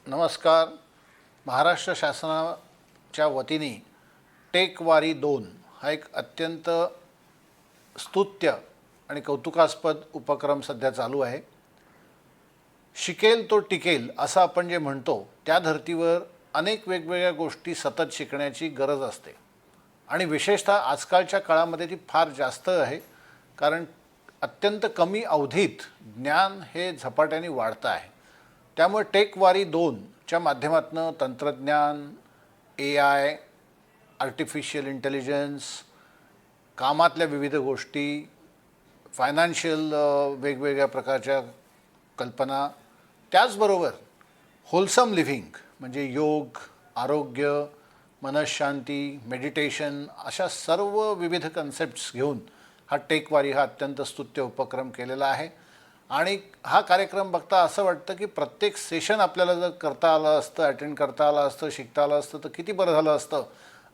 नमस्कार. महाराष्ट्र शासनाच्या वतीने टेक वारी 2 हा एक अत्यंत स्तुत्य आणि कौतुकास्पद उपक्रम सध्या चालू आहे. शिकेल तो टिकेल असं आपण जे म्हणतो त्या धर्तीवर अनेक वेगवेगळ्या गोष्टी सतत शिकण्याची गरज असते आणि विशेषतः आजकालच्या काळामध्ये ती फार जास्त आहे, कारण अत्यंत कमी अवधीत ज्ञान हे झपाट्याने वाढतं आहे. त्यामुळे टेक वारी 2 च्या माध्यमातून तंत्रज्ञान, AI, आर्टिफिशियल इंटेलिजन्स, कामातल्या विविध गोष्टी, फायनान्शियल वेगवेगळ्या प्रकारच्या कल्पना, त्याचबरोबर होलसम लिव्हिंग म्हणजे योग, आरोग्य, मनःशांती, मेडिटेशन अशा सर्व विविध कन्सेप्ट्स घेऊन हा टेक वारी हा अत्यंत स्तुत्य उपक्रम केलेला आहे. आणि हा कार्यक्रम बघता असं वाटतं की प्रत्येक सेशन आपल्याला जर करता आलं असतं, अटेंड करता आलं असतं, शिकता आलं असतं तर किती बरं झालं असतं.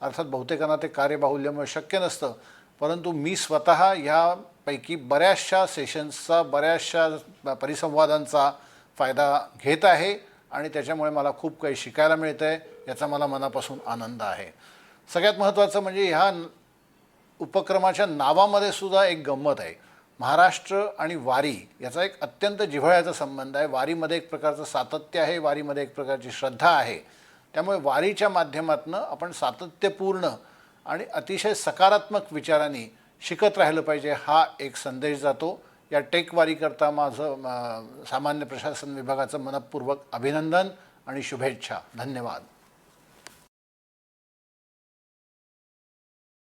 अर्थात बहुतेकांना ते कार्यबाहुल्यामुळे शक्य नसतं, परंतु मी स्वतः ह्यापैकी बऱ्याचशा सेशन्सचा, बऱ्याचशा परिसंवादांचा फायदा घेत आहे आणि त्याच्यामुळे मला खूप काही शिकायला मिळतं आहे. याचा मला मनापासून आनंद आहे. सगळ्यात महत्त्वाचं म्हणजे ह्या उपक्रमाच्या नावामध्ये सुद्धा एक गंमत आहे. महाराष्ट्र आणि वारी याचा एक अत्यंत जिव्हाळ्याचा संबंध आहे. वारीमध्ये एक प्रकारचं सातत्य आहे, वारीमध्ये एक प्रकारची श्रद्धा आहे. त्यामुळे वारीच्या माध्यमातून आपण सातत्यपूर्ण आणि अतिशय सकारात्मक विचारांनी शिकत राहिलं पाहिजे हा एक संदेश जातो. या टेक वारीकरता माझं सामान्य प्रशासन विभागाचं मनपूर्वक अभिनंदन आणि शुभेच्छा. धन्यवाद.